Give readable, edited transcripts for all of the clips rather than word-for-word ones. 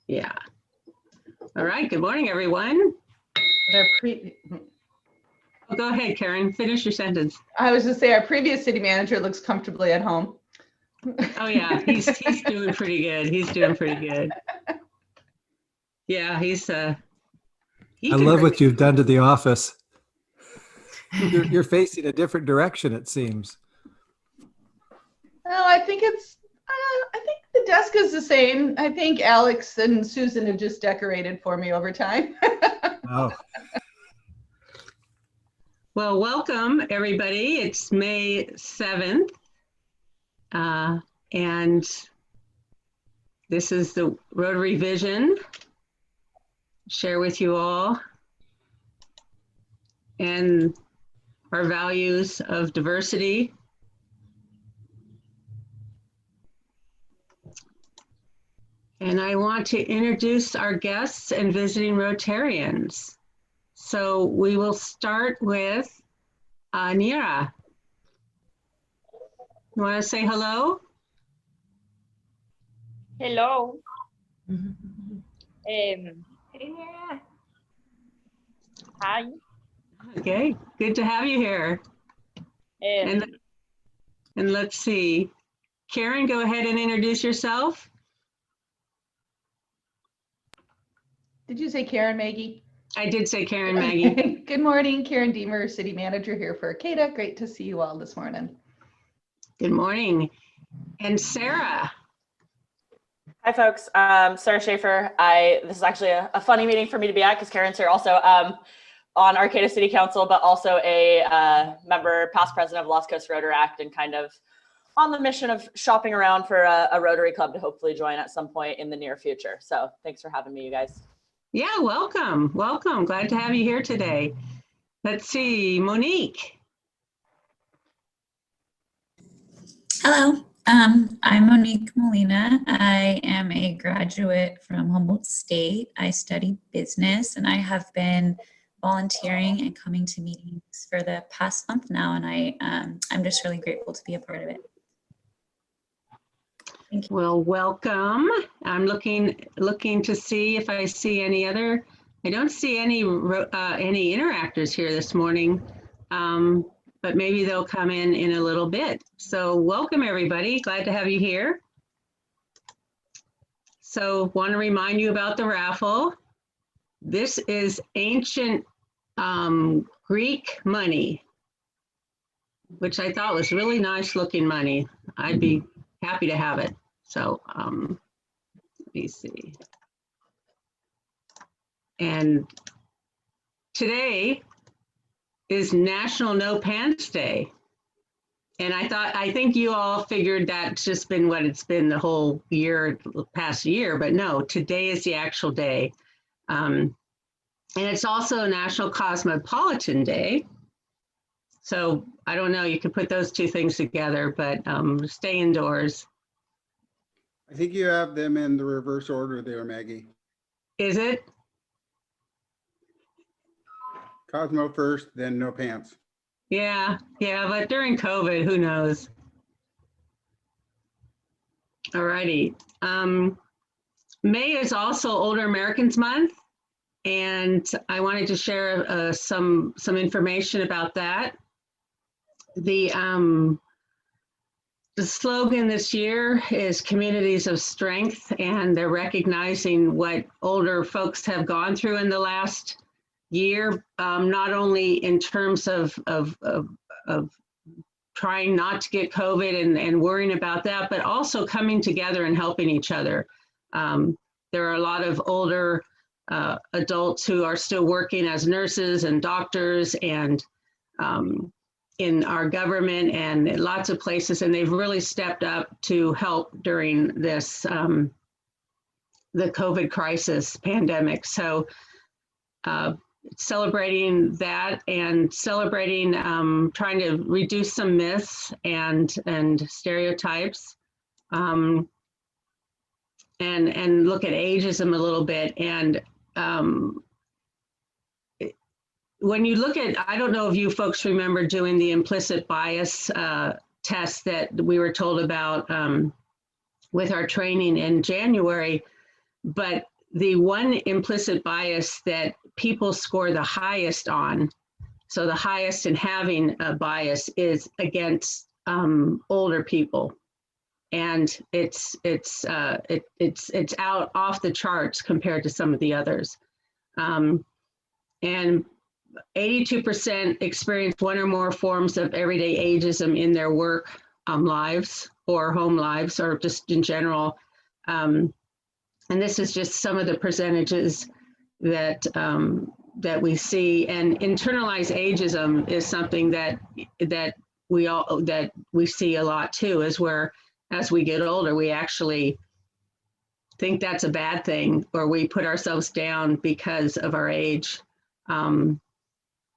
Yeah. All right. Good morning, everyone. Oh, go ahead, Karen. Finish your sentence. I was just saying our previous city manager looks comfortably at home. Oh yeah, he's doing pretty good. He's doing pretty good. Yeah, he's I love what you've done to the office. You're facing a different direction, it seems. Oh, I think I think the desk is the same. I think Alex and Susan have just decorated for me over time. Oh. Well, welcome everybody. It's May 7th. And this is the Rotary Vision. Share with you all. And our values of diversity. And I want to introduce our guests and visiting Rotarians. So we will start with Nira. You want to say hello? Hello. Hi. Okay, good to have you here. And let's see. Karen, go ahead and introduce yourself. Did you say Karen, Maggie? I did say Karen, Maggie. Good morning, Karen Diemer, city manager here for Arcata. Great to see you all this morning. Good morning. And Sarah. Hi, folks. Sarah Schaefer. This is actually a funny meeting for me to be at because Karen's here also on Arcata City Council, but also a member, past president of Lost Coast Rotary Act, and kind of on the mission of shopping around for a Rotary Club to hopefully join at some point in the near future. So thanks for having me, you guys. Yeah, welcome. Welcome. Glad to have you here today. Let's see, Monique. Hello, I'm Monique Molina. I am a graduate from Humboldt State. I studied business and I have been volunteering and coming to meetings for the past month now, and I'm just really grateful to be a part of it. Thank you. Well, welcome. I'm looking to see if I see any other. I don't see any interactors here this morning, but maybe they'll come in a little bit. So welcome everybody. Glad to have you here. So want to remind you about the raffle. This is ancient Greek money, which I thought was really nice looking money. I'd be happy to have it. So let me see. And today is National No Pants Day. And I think you all figured that's just been what it's been the whole year, past year, but no, today is the actual day. And it's also National Cosmopolitan Day. So I don't know, you could put those two things together, but stay indoors. I think you have them in the reverse order there, Maggie. Is it? Cosmo first, then no pants. Yeah, but during COVID, who knows? All righty. May is also Older Americans Month, and I wanted to share some information about that. The slogan this year is Communities of Strength, and they're recognizing what older folks have gone through in the last year, not only in terms of trying not to get COVID and worrying about that, but also coming together and helping each other. There are a lot of older adults who are still working as nurses and doctors and in our government and lots of places, and they've really stepped up to help during this, the COVID crisis pandemic. So celebrating that and celebrating, trying to reduce some myths and stereotypes, and look at ageism a little bit. And when you look at, I don't know if you folks remember doing the implicit bias test that we were told about with our training in January, but the one implicit bias that people score the highest on, so the highest in having a bias, is against older people, and it's out off the charts compared to some of the others. And 82% experience one or more forms of everyday ageism in their work lives or home lives, or just in general. And this is just some of the percentages that that we see. And internalized ageism is something that we see a lot too, is where as we get older, we actually think that's a bad thing, or we put ourselves down because of our age. And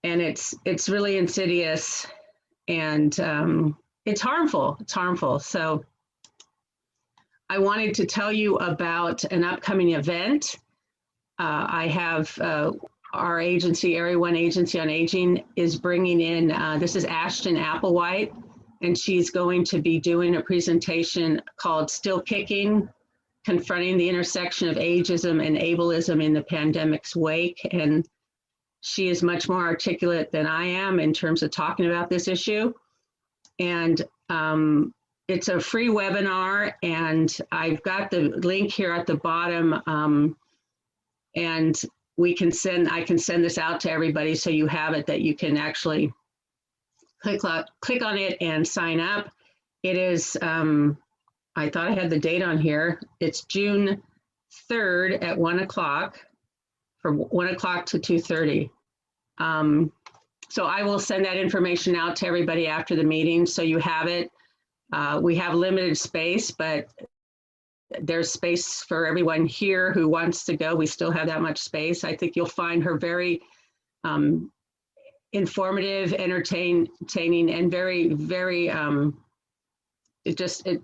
it's really insidious, and it's harmful. It's harmful. So I wanted to tell you about an upcoming event. I have our agency, Area 1 Agency on Aging, is bringing in, this is Ashton Applewhite, and she's going to be doing a presentation called Still Kicking, Confronting the Intersection of Ageism and Ableism in the Pandemic's Wake. And she is much more articulate than I am in terms of talking about this issue. And it's a free webinar, and I've got the link here at the bottom, and I can send this out to everybody so you have it, that you can actually click on it and sign up. It is, I thought I had the date on here. It's June 3rd at 1 o'clock, from 1 o'clock to 2:30. So I will send that information out to everybody after the meeting so you have it. We have limited space, but there's space for everyone here who wants to go. We still have that much space. I think you'll find her very informative, entertaining, and very, very,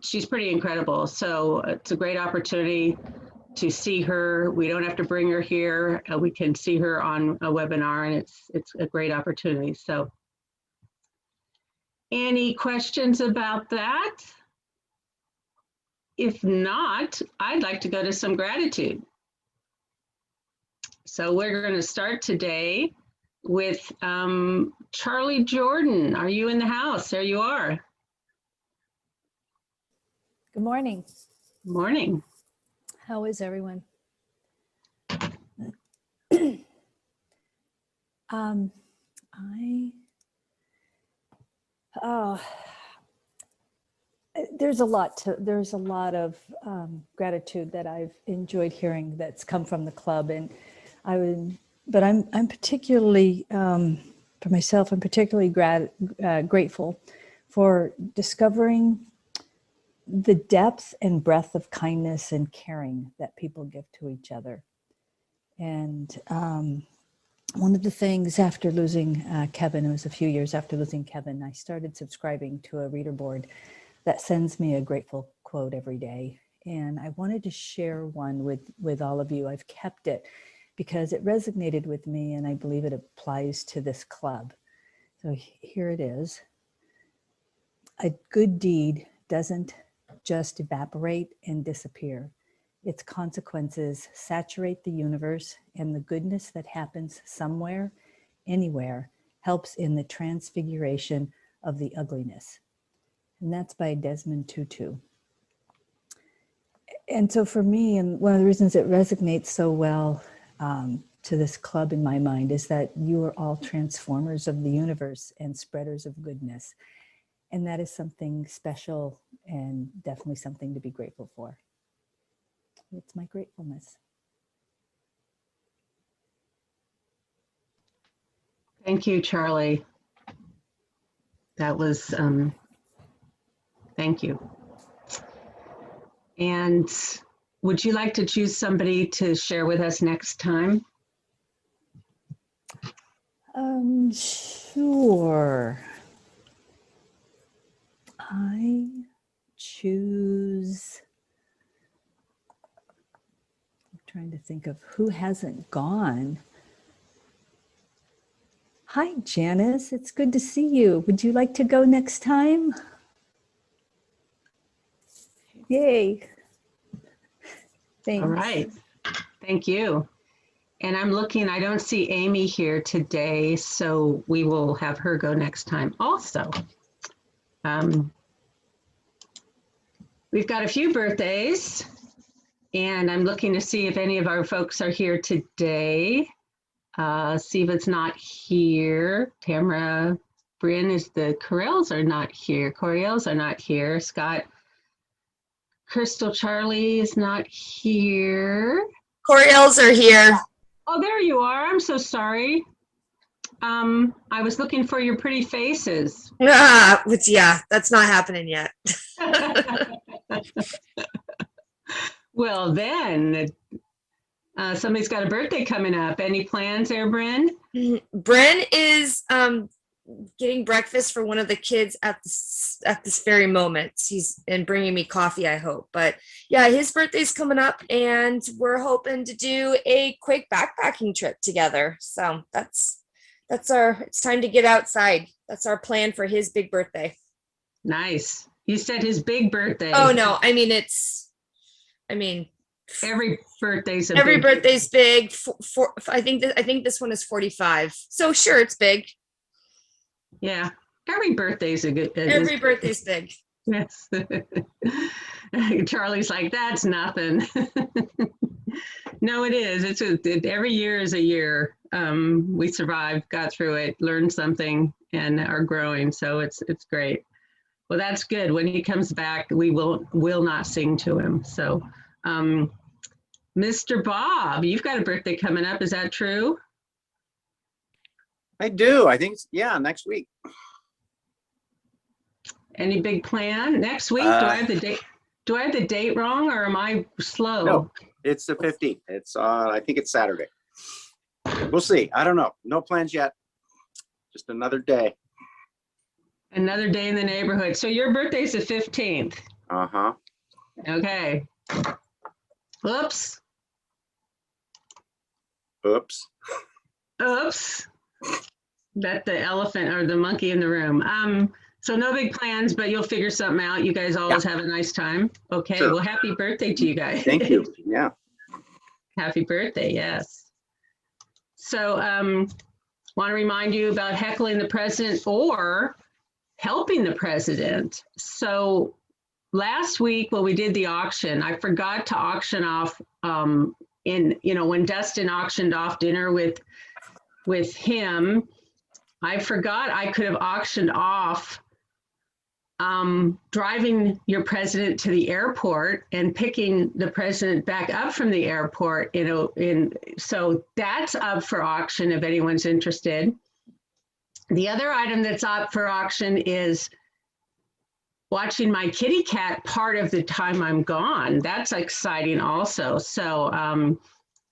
she's pretty incredible. So it's a great opportunity to see her. We don't have to bring her here. We can see her on a webinar, and it's a great opportunity. So any questions about that? If not, I'd like to go to some gratitude. So we're going to start today with Charlie Jordan. Are you in the house? There you are. Good morning. Morning. How is everyone? There's a lot of gratitude that I've enjoyed hearing that's come from the club, and I'm particularly for myself, I'm particularly grateful for discovering the depth and breadth of kindness and caring that people give to each other. And one of the things after losing Kevin, it was a few years after losing Kevin, I started subscribing to a reader board that sends me a grateful quote every day. And I wanted to share one with all of you. I've kept it because it resonated with me, and I believe it applies to this club. So here it is. A good deed doesn't just evaporate and disappear. Its consequences saturate the universe, and the goodness that happens somewhere, anywhere, helps in the transfiguration of the ugliness. And that's by Desmond Tutu. And so for me, and one of the reasons it resonates so well to this club in my mind, is that you are all transformers of the universe and spreaders of goodness. And that is something special and definitely something to be grateful for. It's my gratefulness. Thank you, Charlie. That was, thank you. And would you like to choose somebody to share with us next time? Sure. I choose, I'm trying to think of who hasn't gone. Hi, Janice, it's good to see you. Would you like to go next time? Yay. Thanks. All right. Thank you. And I'm looking, I don't see Amy here today, so we will have her go next time also. We've got a few birthdays, and I'm looking to see if any of our folks are here today. Siva's not here. Tamara, Bryn is the Corrells are not here. Coriels are not here. Scott, Crystal, Charlie is not here. Coriels are here. Oh, there you are. I'm so sorry. I was looking for your pretty faces. Yeah, that's not happening yet. Well, then, somebody's got a birthday coming up. Any plans there, Bryn? Bryn is getting breakfast for one of the kids at this very moment. He's bringing me coffee, I hope. But yeah, his birthday's coming up, and we're hoping to do a quick backpacking trip together. So it's time to get outside. That's our plan for his big birthday. Nice. You said his big birthday. Oh no, I mean Every birthday's every birthday's big. I think this one is 45. So sure, it's big. Yeah, every birthday's a good. Every birthday's big. Yes. Charlie's like, that's nothing. No, it is. Every year is a year. We survived, got through it, learned something, and are growing. So it's great. Well, that's good. When he comes back, we will not sing to him. So, Mr. Bob, you've got a birthday coming up. Is that true? I do. I think, yeah, next week. Any big plan next week? Do I have the date? Do I have the date wrong, or am I slow? No, it's the 15th. It's I think it's Saturday. We'll see. I don't know. No plans yet. Just another day. Another day in the neighborhood. So your birthday's the 15th. Uh-huh. Okay. Oops. Oops. Oops. That's the elephant or the monkey in the room. So no big plans, but you'll figure something out. You guys always have a nice time. Okay. Sure. Well, happy birthday to you guys. Thank you. Yeah. Happy birthday. Yes. So want to remind you about heckling the president or helping the president. So last week when we did the auction, I forgot to auction off when Dustin auctioned off dinner with him, I forgot I could have auctioned off driving your president to the airport and picking the president back up from the airport, so that's up for auction if anyone's interested. The other item that's up for auction is watching my kitty cat part of the time I'm gone. That's exciting also. So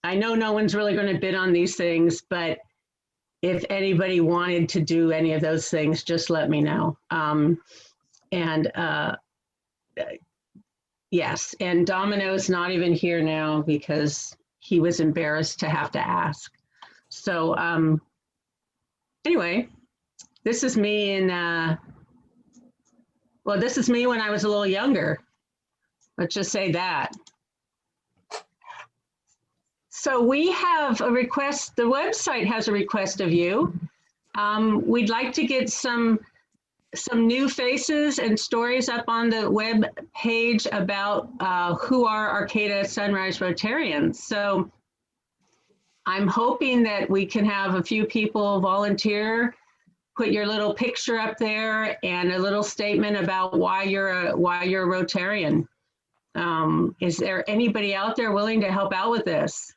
I know no one's really going to bid on these things, but if anybody wanted to do any of those things, just let me know. Yes, and Domino's not even here now because he was embarrassed to have to ask. So anyway, this is me this is me when I was a little younger. Let's just say that. So we have a request, the website has a request of you. We'd like to get some new faces and stories up on the web page about who are Arcata Sunrise Rotarians. So I'm hoping that we can have a few people volunteer, put your little picture up there and a little statement about why you're a Rotarian. Is there anybody out there willing to help out with this?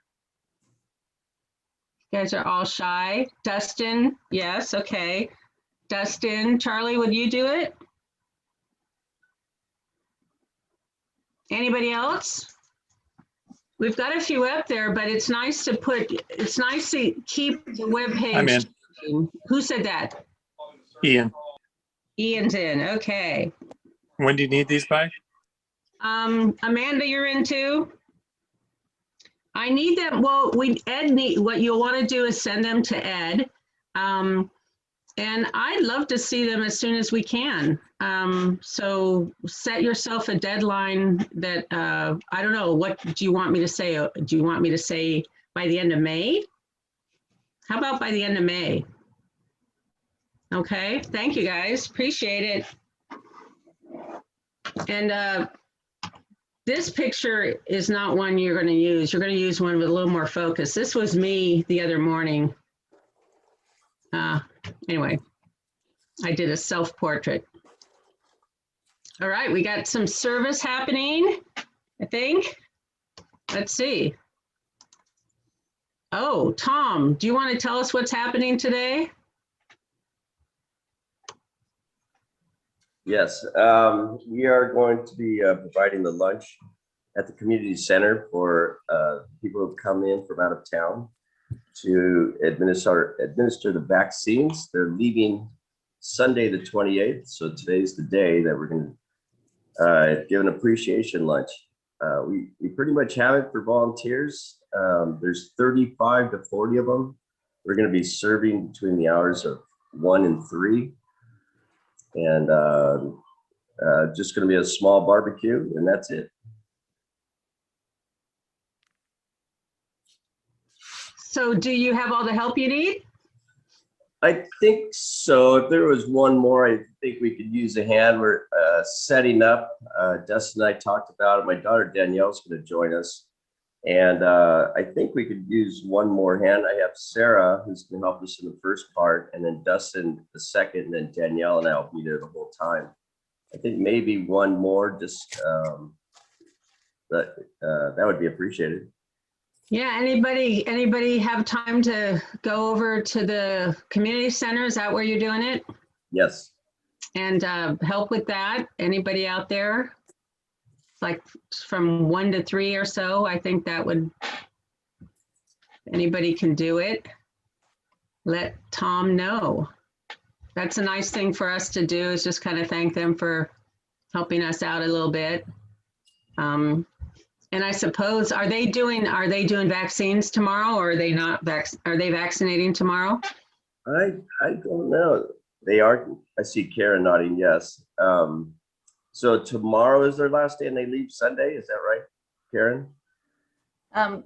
You guys are all shy. Dustin, yes, okay. Dustin, Charlie, would you do it? Anybody else? We've got a few up there, but it's nice to keep the webpage. I'm in. Who said that? Ian. Ian's in, okay. When do you need these by? Amanda, you're in too? I need them, well, Ed, what you'll want to do is send them to Ed. And I'd love to see them as soon as we can. So set yourself a deadline that, I don't know, what do you want me to say? Do you want me to say by the end of May? How about by the end of May? Okay, thank you guys, appreciate it. And this picture is not one you're gonna use. You're gonna use one with a little more focus. This was me the other morning. Anyway, I did a self-portrait. All right, we got some service happening, I think. Let's see. Oh, Tom, do you want to tell us what's happening today? Yes, we are going to be providing the lunch at the community center for people who come in from out of town to administer the vaccines. They're leaving Sunday the 28th, so today's the day that we're going to give an appreciation lunch. We pretty much have it for volunteers. There's 35 to 40 of them. We're going to be serving between the hours of 1 and 3. And just going to be a small barbecue, and that's it. So do you have all the help you need? I think so. If there was one more, I think we could use a hand. We're setting up. Dustin and I talked about it. My daughter Danielle's going to join us. And I think we could use one more hand. I have Sarah, who's going to help us in the first part, and then Dustin the second, and then Danielle and I will be there the whole time. I think maybe one more, just that would be appreciated. Yeah, anybody have time to go over to the community center? Is that where you're doing it? Yes. And help with that? Anybody out there? It's like from 1 to 3 or so. I think that would, anybody can do it. Let Tom know. That's a nice thing for us to do, is just kind of thank them for helping us out a little bit. And I suppose, are they doing vaccines tomorrow, or are they not are they vaccinating tomorrow? I don't know. They are. I see Karen nodding yes. So tomorrow is their last day and they leave Sunday. Is that right, Karen?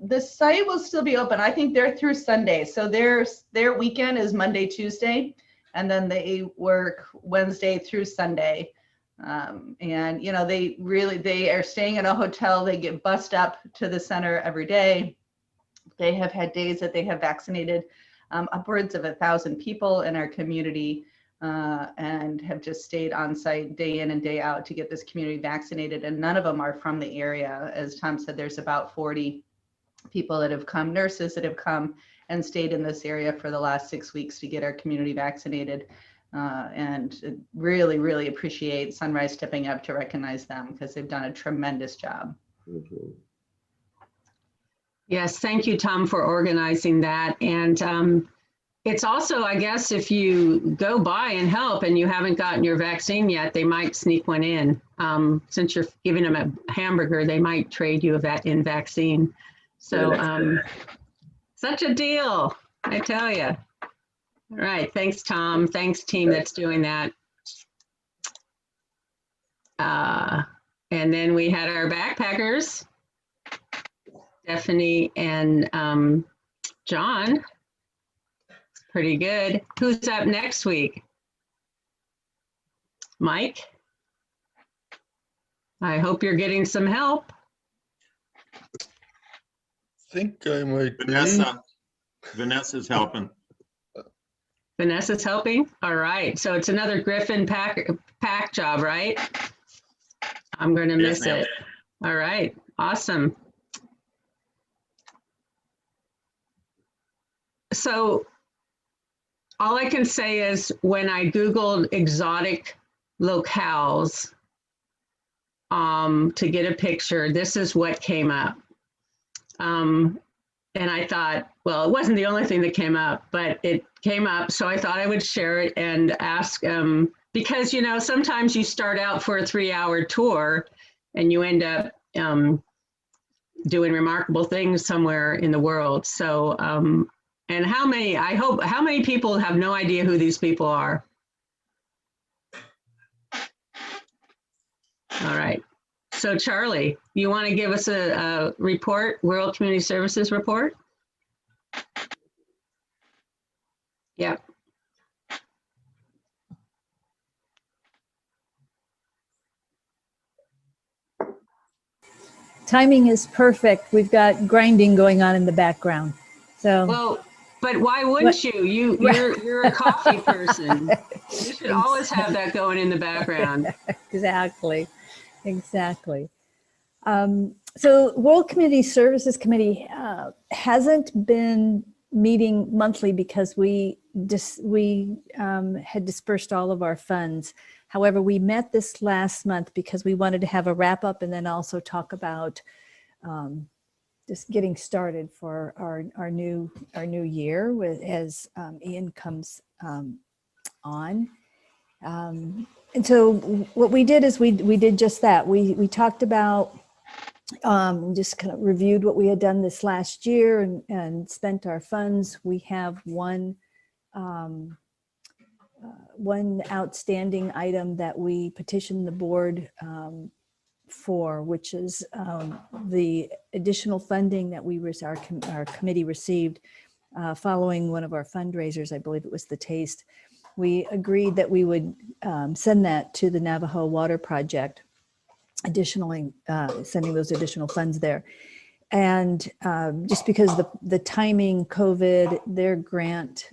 The site will still be open. I think they're through Sunday. So their weekend is Monday, Tuesday, and then they work Wednesday through Sunday. And you know, they are staying in a hotel. They get bussed up to the center every day. They have had days that they have vaccinated upwards of 1,000 people in our community, and have just stayed on site day in and day out to get this community vaccinated. And none of them are from the area. As Tom said, there's about 40 people that have come, nurses that have come and stayed in this area for the last 6 weeks to get our community vaccinated. And really, really appreciate Sunrise stepping up to recognize them, because they've done a tremendous job. Okay. Yes, thank you, Tom, for organizing that. And it's also, I guess, if you go by and help and you haven't gotten your vaccine yet, they might sneak one in. Since you're giving them a hamburger, they might trade you in vaccine. So such a deal, I tell you. All right, thanks, Tom. Thanks, team that's doing that. And then we had our backpackers, Stephanie and John. Pretty good. Who's up next week? Mike? I hope you're getting some help. I think I might be. Vanessa's helping. Vanessa's helping? All right. So it's another Griffin pack job, right? I'm going to miss it. All right. Awesome. So all I can say is when I Googled exotic locales to get a picture, this is what came up. And I thought, well, it wasn't the only thing that came up, but it came up. So I thought I would share it and ask, because, you know, sometimes you start out for a 3-hour tour and you end up doing remarkable things somewhere in the world. So And how many people have no idea who these people are? All right. So Charlie, you want to give us a report, World Community Services report? Yeah. Timing is perfect. We've got grinding going on in the background. So Well, but why wouldn't you? You're a coffee person. You should always have that going in the background. Exactly. So World Community Services Committee hasn't been meeting monthly because we had dispersed all of our funds. However, we met this last month because we wanted to have a wrap up and then also talk about just getting started for our new year as Ian comes on. And so what we did is we did just that. We talked about just kind of reviewed what we had done this last year and spent our funds. We have one outstanding item that we petitioned the board for, which is the additional funding that our committee received following one of our fundraisers. I believe it was the Taste. We agreed that we would send that to the Navajo Water Project, additionally sending those additional funds there. And just because the timing, COVID, their grant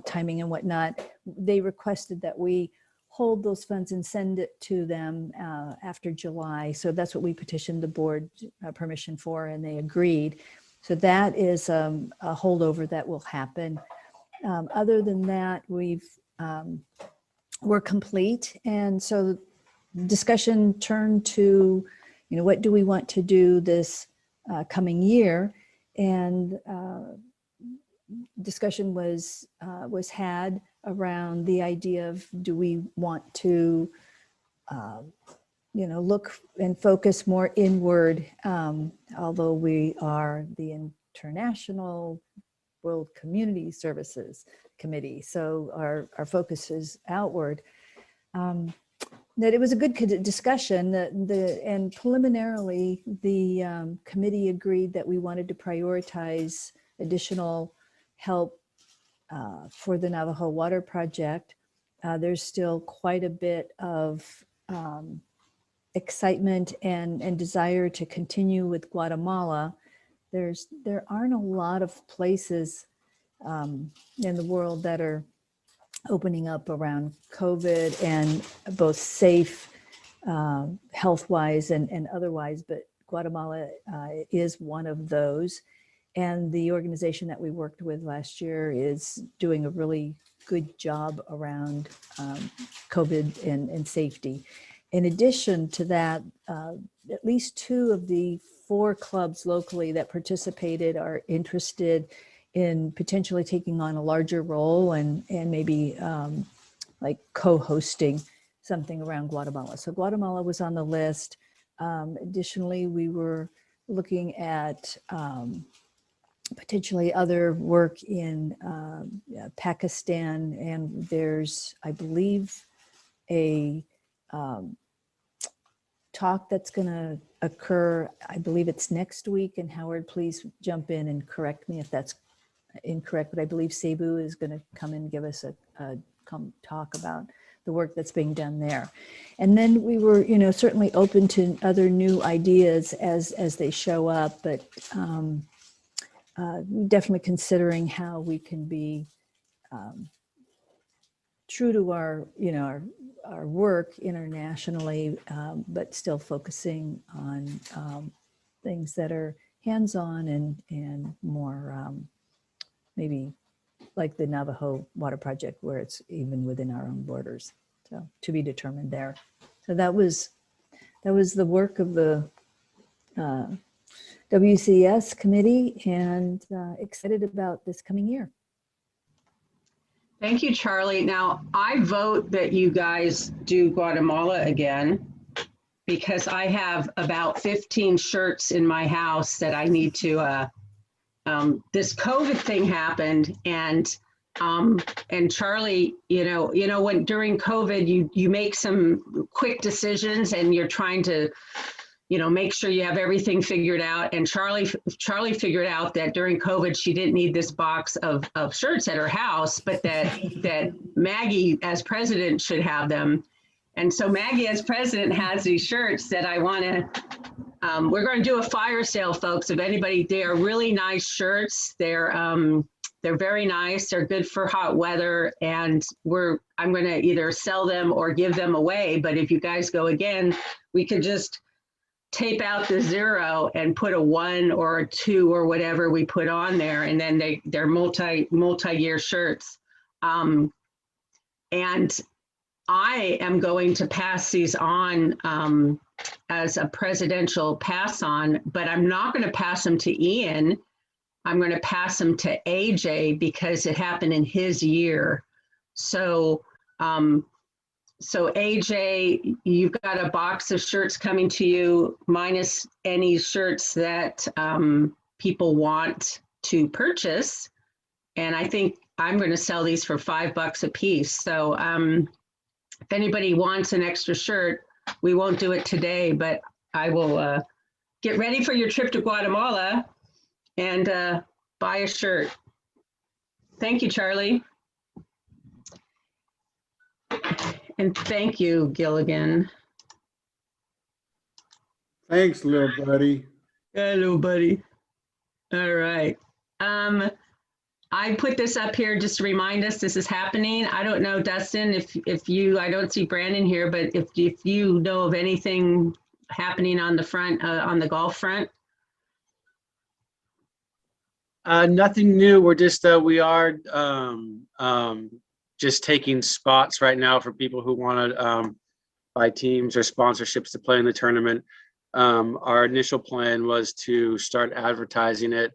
timing and whatnot, they requested that we hold those funds and send it to them after July. So that's what we petitioned the board permission for, and they agreed. So that is a holdover that will happen. Other than that, we're complete. And so discussion turned to, what do we want to do this coming year? And discussion was had around the idea of, do we want to, look and focus more inward, although we are the International World Community Services Committee. So our focus is outward. That it was a good discussion and preliminarily the committee agreed that we wanted to prioritize additional help for the Navajo Water Project. There's still quite a bit of excitement and desire to continue with Guatemala. There aren't a lot of places in the world that are opening up around COVID and both safe health-wise and otherwise, but Guatemala is one of those. And the organization that we worked with last year is doing a really good job around COVID and safety. In addition to that, at least 2 of the 4 clubs locally that participated are interested in potentially taking on a larger role and maybe like co-hosting something around Guatemala. So Guatemala was on the list. Additionally, we were looking at potentially other work in Pakistan, and there's, I believe, a talk that's going to occur. I believe it's next week, and Howard, please jump in and correct me if that's incorrect, but I believe Cebu is going to come and give us a talk about the work that's being done there. And then we were, certainly open to other new ideas as they show up, but definitely considering how we can be true to our work internationally, but still focusing on things that are hands-on and more maybe like the Navajo Water Project, where it's even within our own borders. So to be determined there. So that was the work of the WCS committee, and excited about this coming year. Thank you, Charlie. Now, I vote that you guys do Guatemala again, because I have about 15 shirts in my house that I need to this COVID thing happened, and Charlie, when during COVID, you make some quick decisions and you're trying to, make sure you have everything figured out. And Charlie figured out that during COVID, she didn't need this box of shirts at her house, but that Maggie as president should have them. And so Maggie as president has these shirts that I want to, we're going to do a fire sale, folks. If anybody, they are really nice shirts. They're very nice. They're good for hot weather, and I'm going to either sell them or give them away. But if you guys go again, we could just tape out the 0 and put a 1 or a 2 or whatever we put on there, and then they're multi-year shirts. And I am going to pass these on as a presidential pass on, but I'm not going to pass them to Ian. I'm going to pass them to AJ because it happened in his year. So, AJ, you've got a box of shirts coming to you, minus any shirts that people want to purchase. And I think I'm going to sell these for $5 a piece. So if anybody wants an extra shirt, we won't do it today, but I will get ready for your trip to Guatemala and buy a shirt. Thank you, Charlie. And thank you, Gilligan. Thanks, little buddy. Hello, buddy. All right. I put this up here just to remind us this is happening. I don't know, Dustin, if you, I don't see Brandon here, but if you know of anything happening on the front, on the golf front. Nothing new. We're just, we are just taking spots right now for people who want to buy teams or sponsorships to play in the tournament. Our initial plan was to start advertising it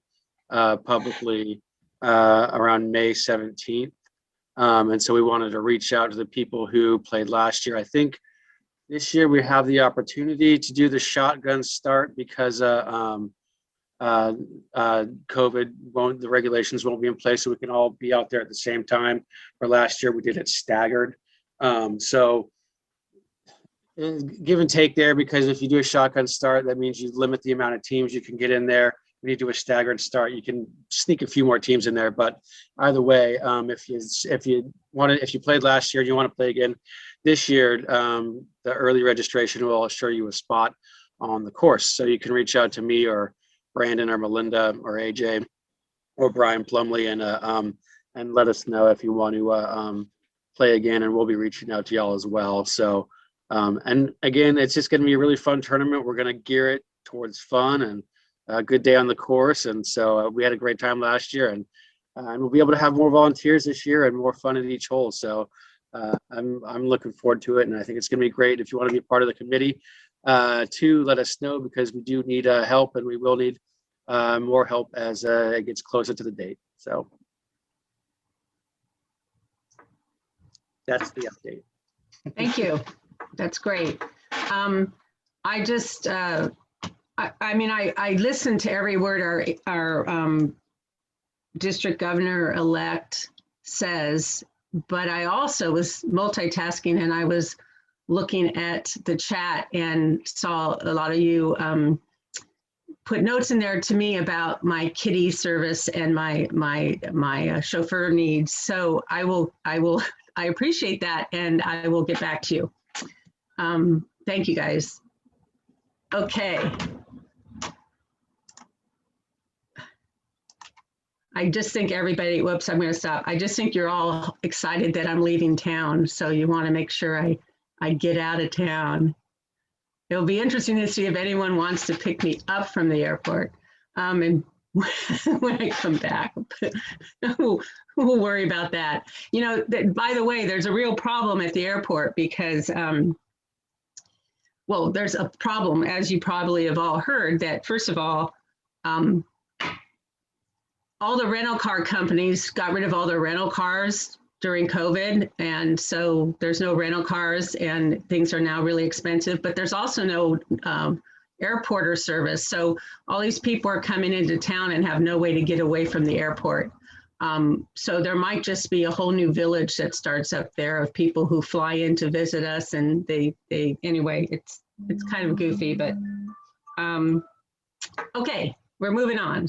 publicly around May 17th. And so we wanted to reach out to the people who played last year. I think this year we have the opportunity to do the shotgun start because COVID the regulations won't be in place, so we can all be out there at the same time. Or last year we did it staggered. So give and take there, because if you do a shotgun start, that means you limit the amount of teams you can get in there. When you do a staggered start, you can sneak a few more teams in there. But either way, if you played last year and you want to play again this year, the early registration will assure you a spot on the course. So you can reach out to me or Brandon or Melinda or AJ or Brian Plumley and let us know if you want to play again, and we'll be reaching out to y'all as well. So and again, it's just going to be a really fun tournament. We're going to gear it towards fun and a good day on the course. And so we had a great time last year, and we'll be able to have more volunteers this year and more fun at each hole. So I'm looking forward to it, and I think it's going to be great. If you want to be part of the committee, to let us know, because we do need help, and we will need more help as it gets closer to the date. So that's the update. Thank you. That's great. I just, I mean, I listened to every word our district governor-elect says, but I also was multitasking, and I was looking at the chat and saw a lot of you put notes in there to me about my kitty service and my chauffeur needs. So I appreciate that, and I will get back to you. Thank you, guys. Okay. I just think everybody, whoops, I'm going to stop. I just think you're all excited that I'm leaving town. So you want to make sure I get out of town. It'll be interesting to see if anyone wants to pick me up from the airport. And when I come back, we'll worry about that. You know, by the way, there's a real problem at the airport because, well, there's a problem, as you probably have all heard, that first of all the rental car companies got rid of all their rental cars during COVID. And so there's no rental cars and things are now really expensive, but there's also no airporter service. So all these people are coming into town and have no way to get away from the airport. So there might just be a whole new village that starts up there of people who fly in to visit us, and anyway, it's kind of goofy, but okay, we're moving on.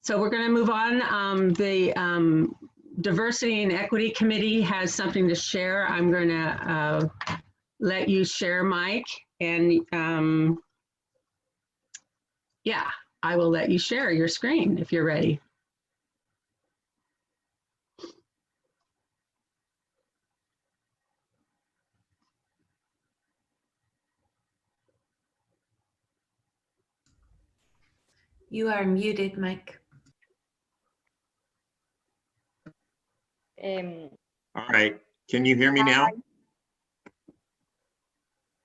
So we're going to move on. The Diversity and Equity Committee has something to share. I'm going to let you share, Mike, and yeah, I will let you share your screen if you're ready. You are muted, Mike. All right. Can you hear me now?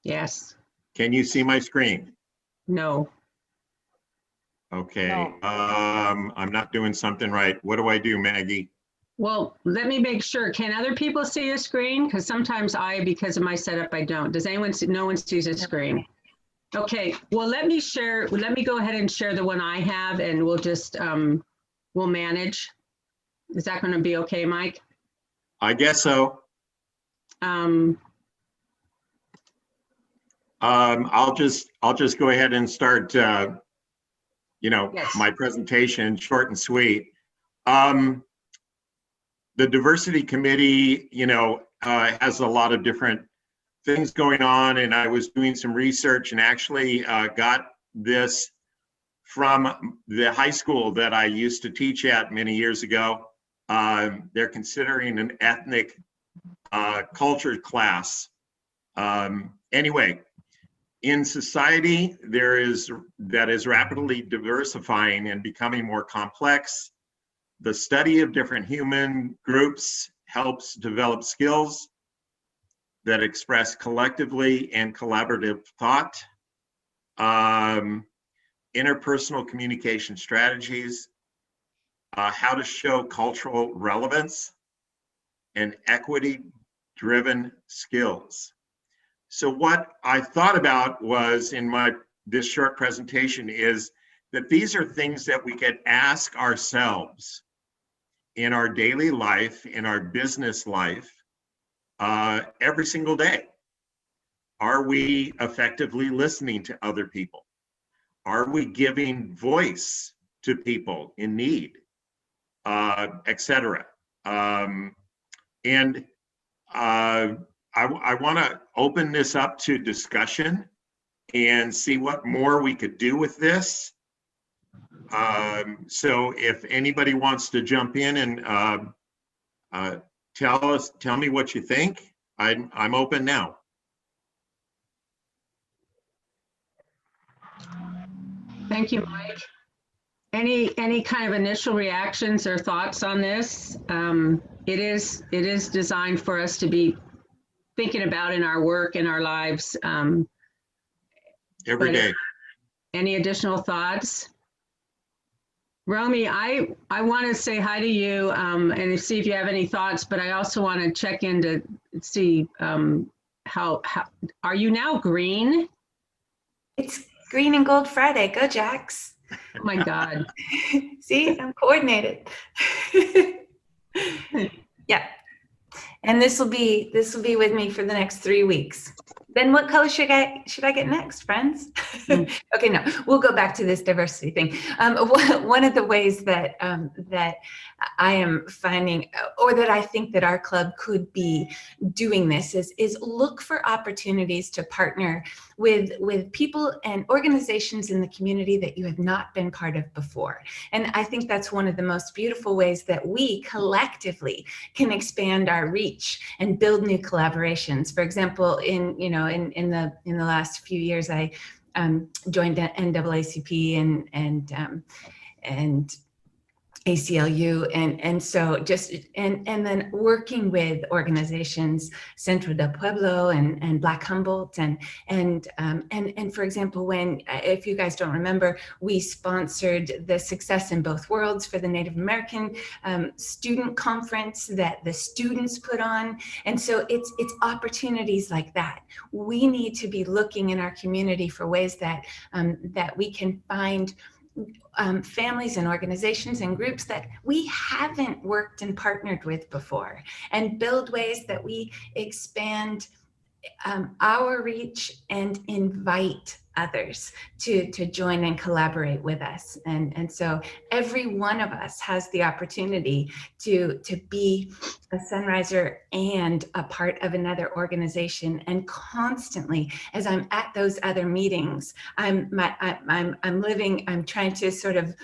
Yes. Can you see my screen? No. Okay. I'm not doing something right. What do I do, Maggie? Well, let me make sure. Can other people see a screen? Because sometimes because of my setup, I don't. Does anyone see? No one sees a screen. Okay. Well, let me share. Let me go ahead and share the one I have, and we'll just we'll manage. Is that going to be okay, Mike? I guess so. I'll just go ahead and start. Yes. My presentation, short and sweet. The diversity committee, has a lot of different things going on, and I was doing some research and actually got this from the high school that I used to teach at many years ago. They're considering an ethnic culture class. Anyway, in society, that is rapidly diversifying and becoming more complex. The study of different human groups helps develop skills that express collectively and collaborative thought, interpersonal communication strategies, how to show cultural relevance, and equity-driven skills. So what I thought about was in this short presentation is that these are things that we could ask ourselves in our daily life, in our business life, every single day. Are we effectively listening to other people? Are we giving voice to people in need, etc.? I want to open this up to discussion and see what more we could do with this. So if anybody wants to jump in and tell me what you think, I'm open now. Thank you, Mike. Any kind of initial reactions or thoughts on this? It is designed for us to be thinking about in our work, in our lives. Every day. Any additional thoughts? Romy, I want to say hi to you and see if you have any thoughts, but I also want to check in to see how are you now green? It's Green and Gold Friday. Go Jacks. Oh my God. See, I'm coordinated. Yeah. And this will be with me for the next 3 weeks. Then what color should I get next, friends? Okay, no, we'll go back to this diversity thing. One of the ways that that I am finding, or that I think that our club could be doing this is look for opportunities to partner with people and organizations in the community that you have not been part of before. And I think that's one of the most beautiful ways that we collectively can expand our reach and build new collaborations. For example, in the last few years, I joined NAACP and ACLU, and so just and then working with organizations, Centro del Pueblo and Black Humboldt, and for example, when, if you guys don't remember, we sponsored the Success in Both Worlds for the Native American student conference that the students put on. And so it's opportunities like that. We need to be looking in our community for ways that that we can find families and organizations and groups that we haven't worked and partnered with before, and build ways that we expand our reach and invite others to join and collaborate with us. And so every one of us has the opportunity to be a Sunriser and a part of another organization. And constantly, as I'm at those other meetings, I'm trying to sort of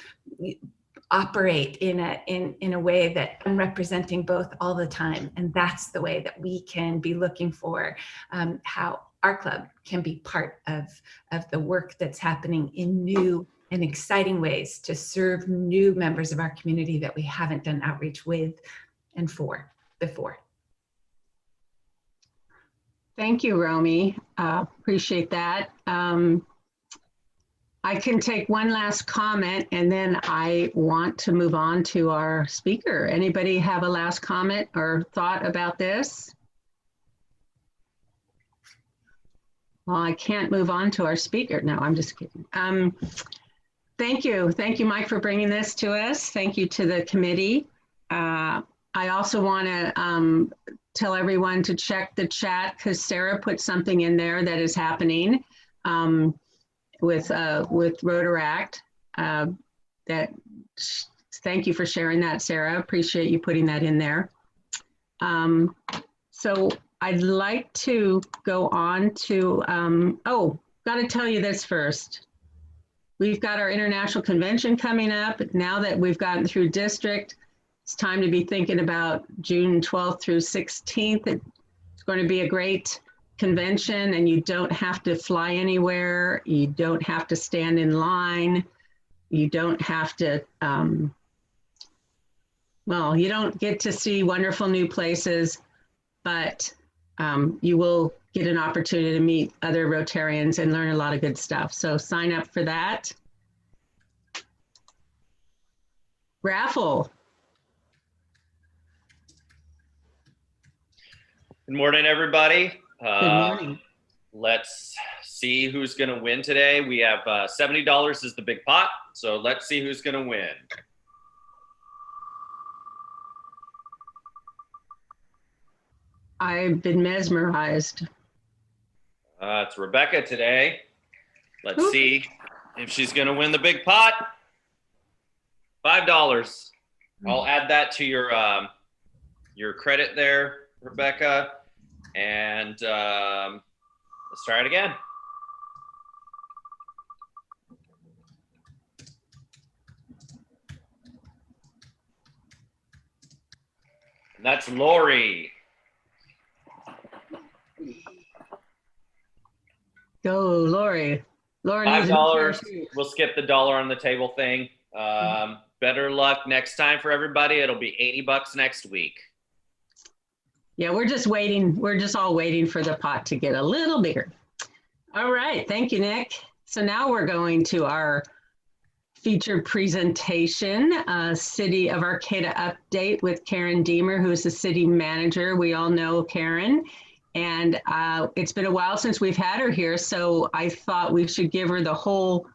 operate in a way that I'm representing both all the time. And that's the way that we can be looking for how our club can be part of the work that's happening in new and exciting ways to serve new members of our community that we haven't done outreach with and for before. Thank you, Romy. Appreciate that. I can take one last comment and then I want to move on to our speaker. Anybody have a last comment or thought about this? Well, I can't move on to our speaker. No, I'm just kidding. Thank you. Thank you, Mike, for bringing this to us. Thank you to the committee. I also want to tell everyone to check the chat because Sarah put something in there that is happening with Rotaract. Thank you for sharing that, Sarah. Appreciate you putting that in there. So I'd like to go on to, got to tell you this first. We've got our international convention coming up. Now that we've gotten through district, it's time to be thinking about June 12th through 16th. It's going to be a great convention and you don't have to fly anywhere. You don't have to stand in line. You don't have to, well, you don't get to see wonderful new places, but you will get an opportunity to meet other Rotarians and learn a lot of good stuff. So sign up for that. Raffle. Good morning, everybody. Good morning. Let's see who's going to win today. We have $70 is the big pot, so let's see who's going to win. I've been mesmerized. It's Rebecca today. Let's see if she's going to win the big pot. $5. I'll add that to your credit there, Rebecca. And let's try it again. And that's Lori. Go, Lori. Lori $5. We'll skip the dollar on the table thing. Better luck next time for everybody. It'll be $80 next week. Yeah, we're just waiting. We're just all waiting for the pot to get a little bigger. All right. Thank you, Nick. So now we're going to our featured presentation, City of Arcata update with Karen Diemer, who is the city manager. We all know Karen. And it's been a while since we've had her here, so I thought we should give her the whole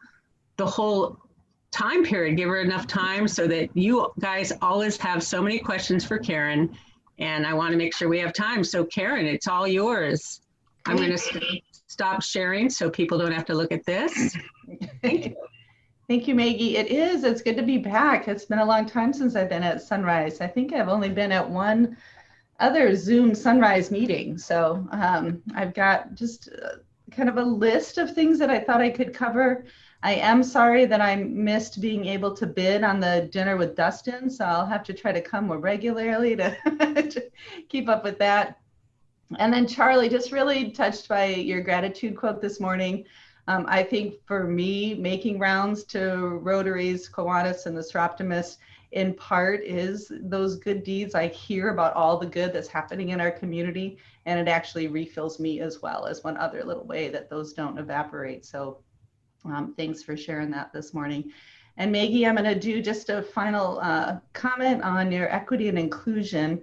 time period, give her enough time so that you guys always have so many questions for Karen, and I want to make sure we have time. So Karen, it's all yours. I'm going to stop sharing so people don't have to look at this. Thank you. Thank you, Maggie. It's good to be back. It's been a long time since I've been at Sunrise. I think I've only been at one other Zoom Sunrise meeting. So I've got just kind of a list of things that I thought I could cover. I am sorry that I missed being able to bid on the dinner with Dustin, so I'll have to try to come more regularly to, to keep up with that. And then Charlie, just really touched by your gratitude quote this morning. I think for me, making rounds to Rotaries, Kiwanis, and the Stroptimus in part is those good deeds. I hear about all the good that's happening in our community, and it actually refills me as well as one other little way that those don't evaporate. So thanks for sharing that this morning. And Maggie, I'm going to do just a final comment on your equity and inclusion.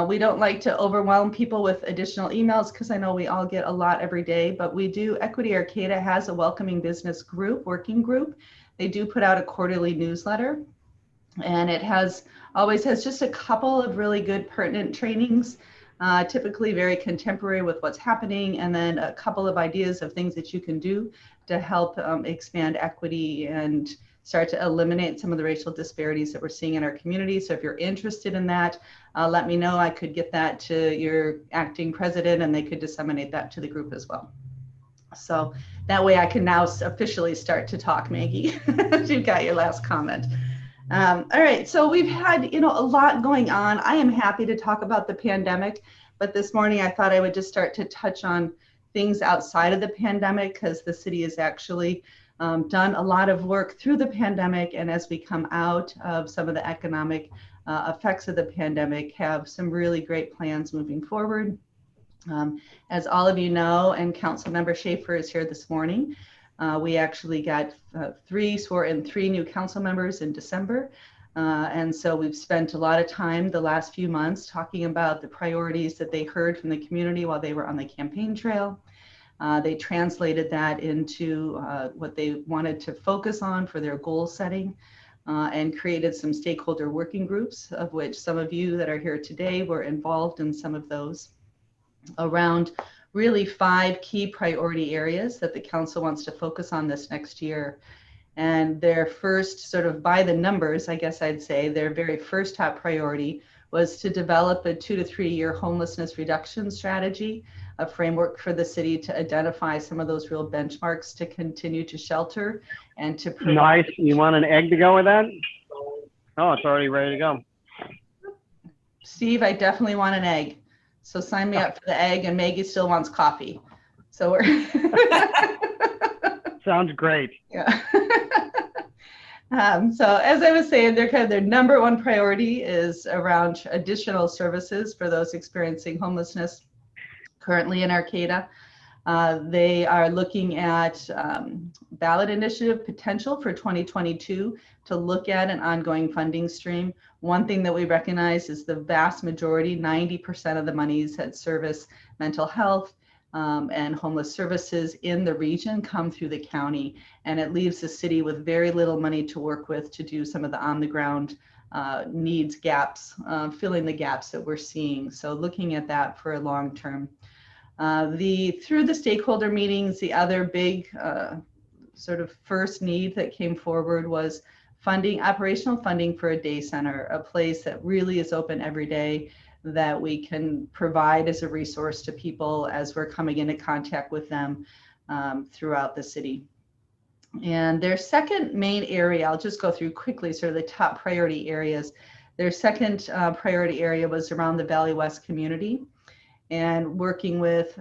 We don't like to overwhelm people with additional emails because I know we all get a lot every day, but we do. Equity Arcata has a welcoming business group, working group. They do put out a quarterly newsletter, and it always has just a couple of really good pertinent trainings, typically very contemporary with what's happening, and then a couple of ideas of things that you can do to help expand equity and start to eliminate some of the racial disparities that we're seeing in our community. So if you're interested in that, let me know. I could get that to your acting president and they could disseminate that to the group as well. So that way I can now officially start to talk, Maggie. You've got your last comment. All right, so we've had, a lot going on. I am happy to talk about the pandemic, but this morning I thought I would just start to touch on things outside of the pandemic, because the city has actually done a lot of work through the pandemic, and as we come out of some of the economic effects of the pandemic, have some really great plans moving forward. As all of you know, and Councilmember Schaefer is here this morning, we actually got swore in 3 new council members in December. And so we've spent a lot of time the last few months talking about the priorities that they heard from the community while they were on the campaign trail. They translated that into what they wanted to focus on for their goal setting, and created some stakeholder working groups, of which some of you that are here today were involved in some of those, around really 5 key priority areas that the council wants to focus on this next year. And their first, sort of by the numbers, I guess I'd say, their very first top priority was to develop a 2 to 3 year homelessness reduction strategy, a framework for the city to identify some of those real benchmarks to continue to shelter and to provide. Nice. You want an egg to go with that? Oh, it's already ready to go. Steve, I definitely want an egg. So sign me up for the egg, and Maggie still wants coffee. So we're Sounds great. Yeah. So as I was saying, their number 1 priority is around additional services for those experiencing homelessness currently in Arcata. They are looking at ballot initiative potential for 2022 to look at an ongoing funding stream. One thing that we recognize is the vast majority, 90% of the monies that service mental health and homeless services in the region come through the county, and it leaves the city with very little money to work with to do some of the on-the-ground needs gaps, filling the gaps that we're seeing. So looking at that for a long term. Through the stakeholder meetings, the other big sort of first need that came forward was operational funding for a day center, a place that really is open every day, that we can provide as a resource to people as we're coming into contact with them throughout the city. And their second main area, I'll just go through quickly, sort of the top priority areas. Their second priority area was around the Valley West community, and working with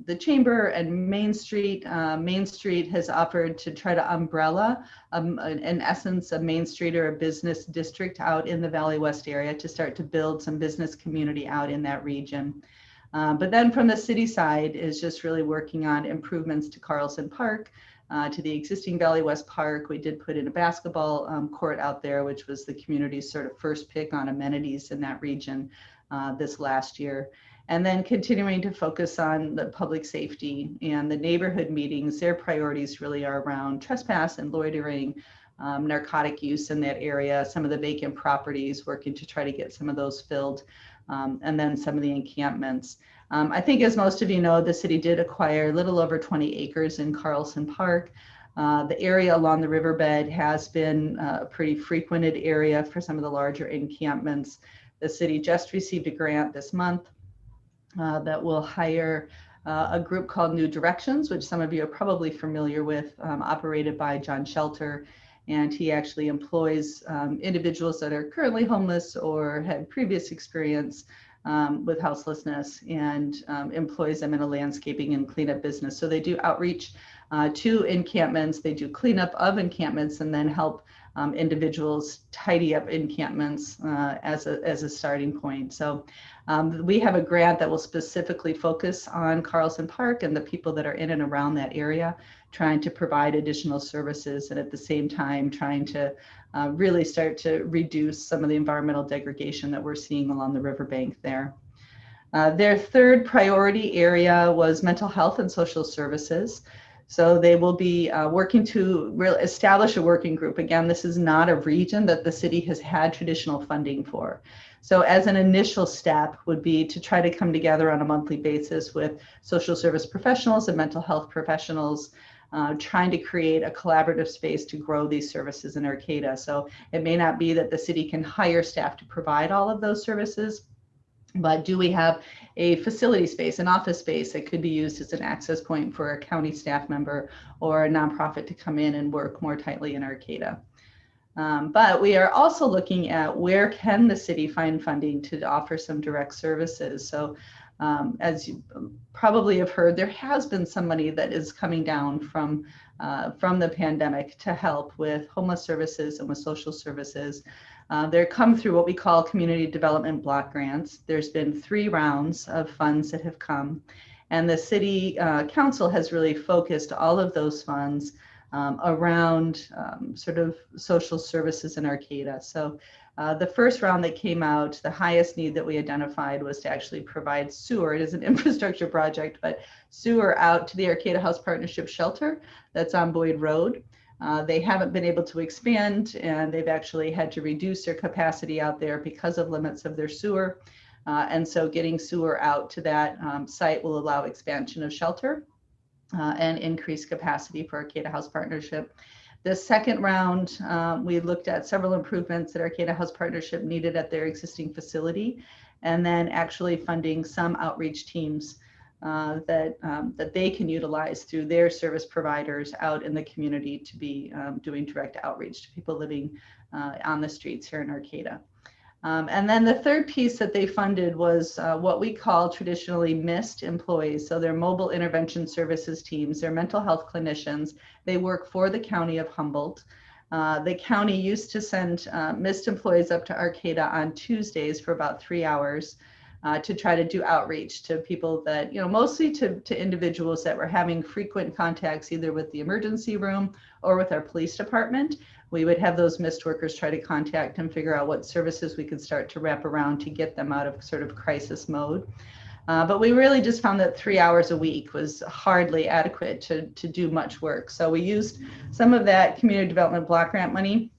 the Chamber and Main Street. Main Street has offered to try to umbrella, in essence, a Main Street or a business district out in the Valley West area to start to build some business community out in that region. But then from the city side is just really working on improvements to Carlson Park, to the existing Valley West Park. We did put in a basketball court out there, which was the community's sort of first pick on amenities in that region this last year. And then continuing to focus on the public safety and the neighborhood meetings. Their priorities really are around trespass and loitering, narcotic use in that area, some of the vacant properties, working to try to get some of those filled, and then some of the encampments. I think, as most of you know, the city did acquire a little over 20 acres in Carlson Park. The area along the riverbed has been a pretty frequented area for some of the larger encampments. The city just received a grant this month that will hire a group called New Directions, which some of you are probably familiar with, operated by John Shelter. And he actually employs individuals that are currently homeless or had previous experience with houselessness, and employs them in a landscaping and cleanup business. So they do outreach to encampments. They do cleanup of encampments and then help individuals tidy up encampments as a starting point. So we have a grant that will specifically focus on Carlson Park and the people that are in and around that area, trying to provide additional services and at the same time trying to really start to reduce some of the environmental degradation that we're seeing along the riverbank there. Their third priority area was mental health and social services. So they will be working to establish a working group. Again, this is not a region that the city has had traditional funding for. So as an initial step would be to try to come together on a monthly basis with social service professionals and mental health professionals, trying to create a collaborative space to grow these services in Arcata. So it may not be that the city can hire staff to provide all of those services, but do we have a facility space, an office space that could be used as an access point for a county staff member or a nonprofit to come in and work more tightly in Arcata? But we are also looking at where can the city find funding to offer some direct services. So as you probably have heard, there has been some money that is coming down from the pandemic to help with homeless services and with social services. They're come through what we call community development block grants. There's been 3 rounds of funds that have come, and the city council has really focused all of those funds around sort of social services in Arcata. So the first round that came out, the highest need that we identified was to actually provide sewer. It is an infrastructure project, but sewer out to the Arcata House Partnership shelter that's on Boyd Road. They haven't been able to expand, and they've actually had to reduce their capacity out there because of limits of their sewer. And so getting sewer out to that site will allow expansion of shelter and increase capacity for Arcata House Partnership. The second round, we looked at several improvements that Arcata House Partnership needed at their existing facility, and then actually funding some outreach teams that they can utilize through their service providers out in the community to be doing direct outreach to people living on the streets here in Arcata. And then the third piece that they funded was what we call traditionally MIST employees. So they're mobile intervention services teams, they're mental health clinicians. They work for the county of Humboldt. The county used to send MIST employees up to Arcata on Tuesdays for about 3 hours to try to do outreach to people that, mostly to individuals that were having frequent contacts either with the emergency room or with our police department. We would have those MIST workers try to contact and figure out what services we could start to wrap around to get them out of sort of crisis mode. But we really just found that 3 hours a week was hardly adequate to do much work. So we used some of that community development block grant money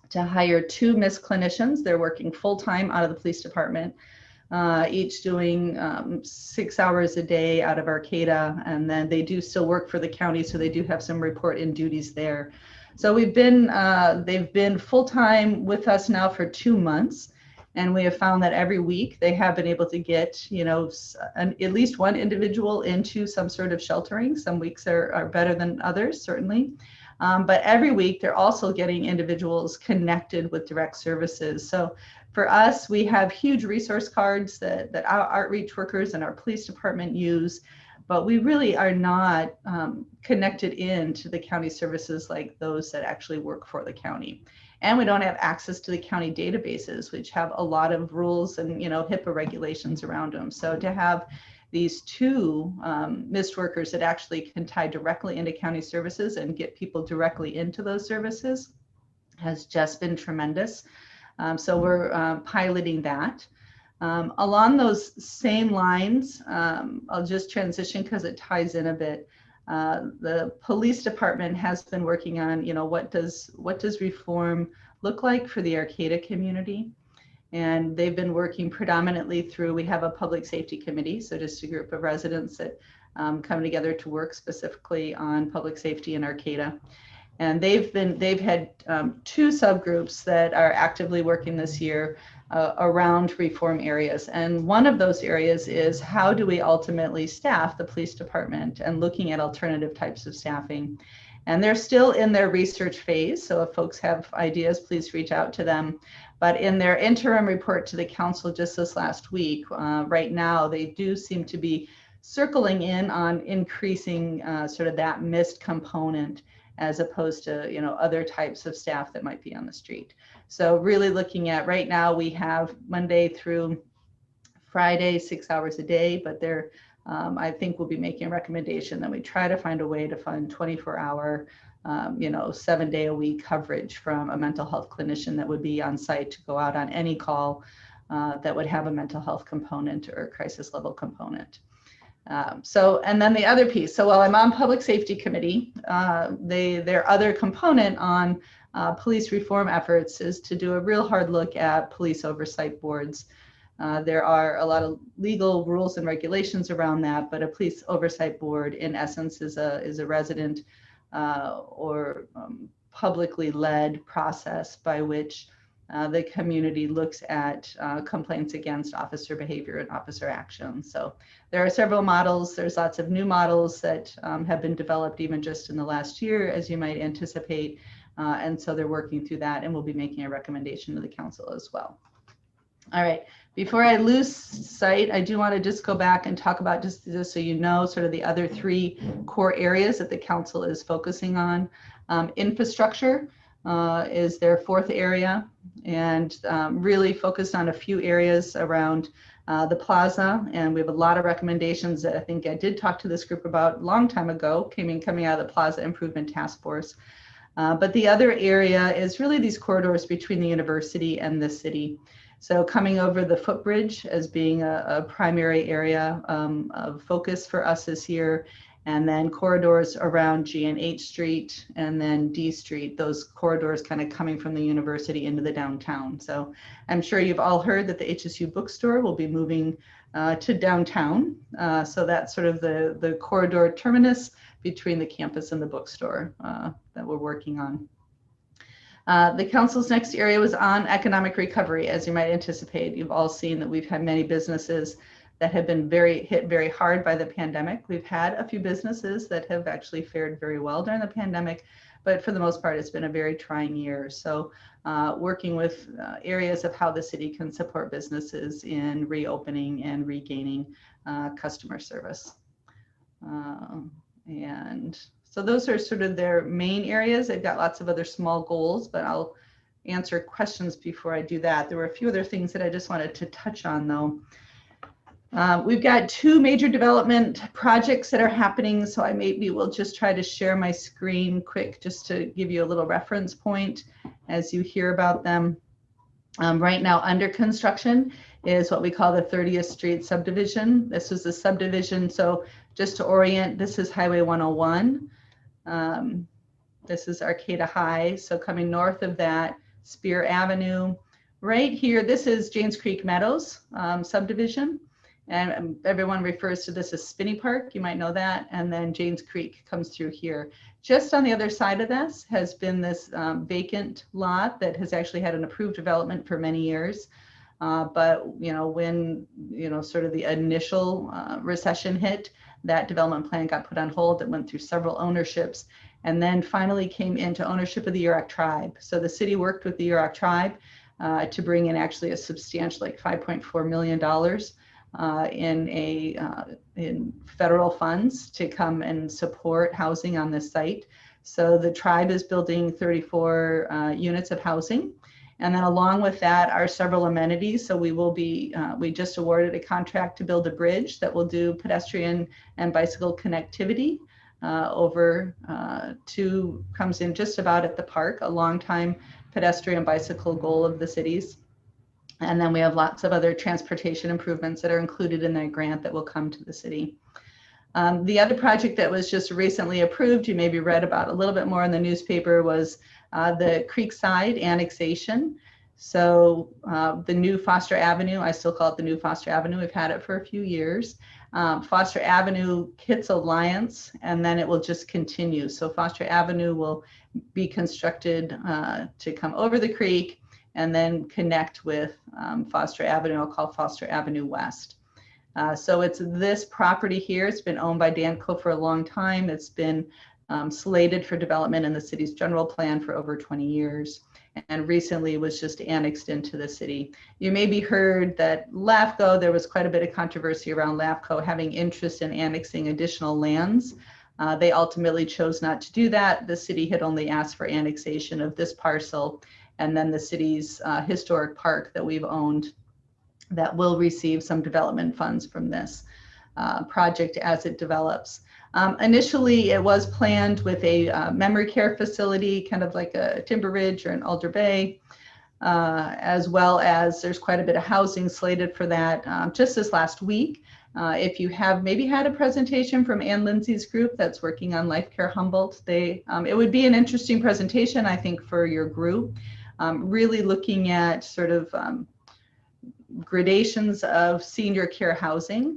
to hire 2 MIST clinicians. They're working full-time out of the police department, each doing 6 hours a day out of Arcata, and then they do still work for the county, so they do have some report-in duties there. So they've been full-time with us now for 2 months, and we have found that every week they have been able to get, at least one individual into some sort of sheltering. Some weeks are better than others, certainly. But every week they're also getting individuals connected with direct services. So for us, we have huge resource cards that our outreach workers and our police department use, but we really are not connected into the county services like those that actually work for the county. And we don't have access to the county databases, which have a lot of rules and HIPAA regulations around them. So to have these 2 MIST workers that actually can tie directly into county services and get people directly into those services has just been tremendous. So we're piloting that. Along those same lines, I'll just transition because it ties in a bit. The police department has been working on, what does reform look like for the Arcata community? And they've been working predominantly through, we have a public safety committee, so just a group of residents that come together to work specifically on public safety in Arcata. And they've had 2 subgroups that are actively working this year around reform areas. And one of those areas is how do we ultimately staff the police department and looking at alternative types of staffing. And they're still in their research phase. So if folks have ideas, please reach out to them. But in their interim report to the council just this last week, right now, they do seem to be circling in on increasing sort of that missed component as opposed to, you know, other types of staff that might be on the street. So really looking at right now, we have Monday through Friday, 6 hours a day, but there, I think we'll be making a recommendation that we try to find a way to fund 24-hour, you know, 7-day-a-week coverage from a mental health clinician that would be on site to go out on any call that would have a mental health component or crisis level component. So, and then the other piece, so while I'm on Public Safety Committee, their other component on police reform efforts is to do a real hard look at police oversight boards. There are a lot of legal rules and regulations around that, but a police oversight board in essence is a resident or publicly led process by which the community looks at complaints against officer behavior and officer action. So there are several models. There's lots of new models that have been developed even just in the last year, as you might anticipate. And so they're working through that, and we'll be making a recommendation to the council as well. All right, before I lose sight, I do want to just go back and talk about, just so you know, sort of the other 3 core areas that the council is focusing on. Infrastructure is their 4th area, and really focused on a few areas around the plaza. And we have a lot of recommendations that I think I did talk to this group about a long time ago, coming out of the Plaza Improvement Task Force. But the other area is really these corridors between the university and the city. So coming over the footbridge as being a primary area of focus for us this year, and then corridors around G and H Street and then D Street, those corridors kind of coming from the university into the downtown. So I'm sure you've all heard that the HSU bookstore will be moving to downtown. So that's sort of the corridor terminus between the campus and the bookstore that we're working on. The council's next area was on economic recovery. As you might anticipate, you've all seen that we've had many businesses that have been hit very hard by the pandemic. We've had a few businesses that have actually fared very well during the pandemic, but for the most part, it's been a very trying year. So working with areas of how the city can support businesses in reopening and regaining customer service. And so those are sort of their main areas. They've got lots of other small goals, but I'll answer questions before I do that. There were a few other things that I just wanted to touch on though. We've got 2 major development projects that are happening, so I maybe will just try to share my screen quick just to give you a little reference point as you hear about them. Right now under construction is what we call the 30th Street Subdivision. This is the subdivision, so just to orient, this is Highway 101. This is Arcata High, so coming north of that, Spear Avenue. Right here, this is Janes Creek Meadows subdivision. And everyone refers to this as Spinney Park, you might know that. And then Janes Creek comes through here. Just on the other side of this has been this vacant lot that has actually had an approved development for many years. But, you know, when, you know, sort of the initial recession hit, that development plan got put on hold. It went through several ownerships and then finally came into ownership of the Yurok tribe. So the city worked with the Yurok tribe to bring in actually a substantial, like $5.4 million in federal funds to come and support housing on this site. So the tribe is building 34 units of housing. And then along with that are several amenities. So we will be, we just awarded a contract to build a bridge that will do pedestrian and bicycle connectivity over to, comes in just about at the park, a long time pedestrian bicycle goal of the city's. And then we have lots of other transportation improvements that are included in that grant that will come to the city. The other project that was just recently approved, you maybe read about a little bit more in the newspaper, was the Creekside annexation. So the new Foster Avenue, I still call it the new Foster Avenue. We've had it for a few years. Foster Avenue hits Alliance and then it will just continue. So Foster Avenue will be constructed to come over the creek and then connect with Foster Avenue. I'll call Foster Avenue West. So it's this property here. It's been owned by Danco for a long time. It's been slated for development in the city's general plan for over 20 years, and recently was just annexed into the city. You maybe heard that LAFCO, there was quite a bit of controversy around LAFCO having interest in annexing additional lands. They ultimately chose not to do that. The city had only asked for annexation of this parcel, and then the city's historic park that we've owned that will receive some development funds from this project as it develops. Initially, it was planned with a memory care facility, kind of like a Timber Ridge or an Alder Bay, as well as there's quite a bit of housing slated for that. Just this last week, if you have maybe had a presentation from Ann Lindsay's group that's working on Life Care Humboldt, it would be an interesting presentation, I think, for your group, really looking at sort of gradations of senior care housing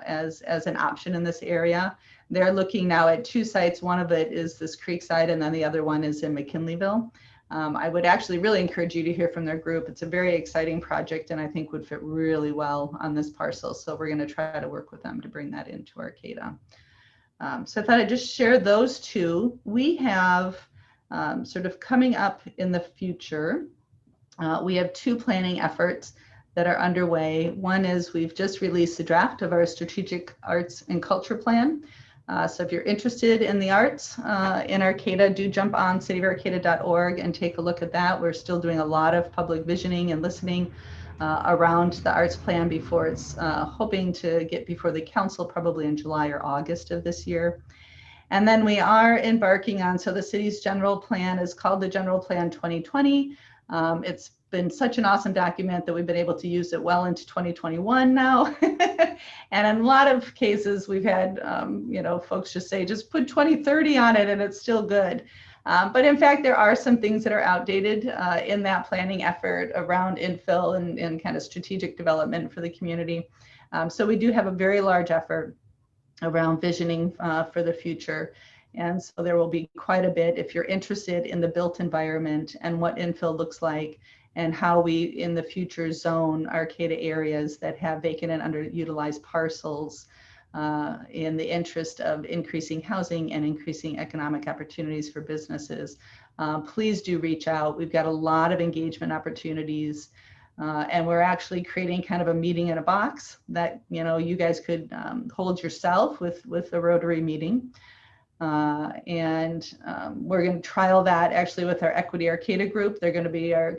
as an option in this area. They're looking now at 2 sites. One of it is this Creekside, and then the other one is in McKinleyville. I would actually really encourage you to hear from their group. It's a very exciting project and I think would fit really well on this parcel. So we're going to try to work with them to bring that into Arcata. So I thought I'd just share those 2. We have sort of coming up in the future, we have 2 planning efforts that are underway. One is we've just released the draft of our strategic arts and culture plan. So if you're interested in the arts in Arcata, do jump on cityofarcata.org and take a look at that. We're still doing a lot of public visioning and listening around the arts plan before it's hoping to get before the council probably in July or August of this year. And then we are embarking on, so the city's general plan is called the General Plan 2020. It's been such an awesome document that we've been able to use it well into 2021 now. And in a lot of cases, we've had, folks just say, just put 2030 on it and it's still good. But in fact, there are some things that are outdated in that planning effort around infill and kind of strategic development for the community. So we do have a very large effort around visioning for the future. And so there will be quite a bit if you're interested in the built environment and what infill looks like and how we in the future zone Arcata areas that have vacant and underutilized parcels in the interest of increasing housing and increasing economic opportunities for businesses. Please do reach out. We've got a lot of engagement opportunities and we're actually creating kind of a meeting in a box that you guys could hold yourself with the Rotary meeting. We're going to trial that actually with our Equity Arcata group. They're going to be our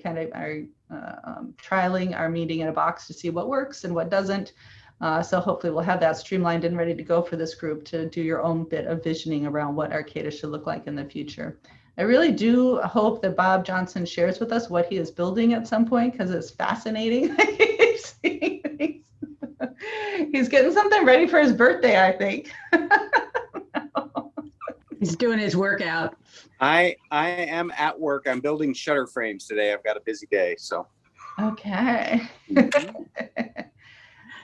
trialing our meeting in a box to see what works and what doesn't. So hopefully we'll have that streamlined and ready to go for this group to do your own bit of visioning around what Arcata should look like in the future. I really do hope that Bob Johnson shares with us what he is building at some point because it's fascinating. He's getting something ready for his birthday, I think. He's doing his workout. I am at work. I'm building shutter frames today. I've got a busy day, so. Okay.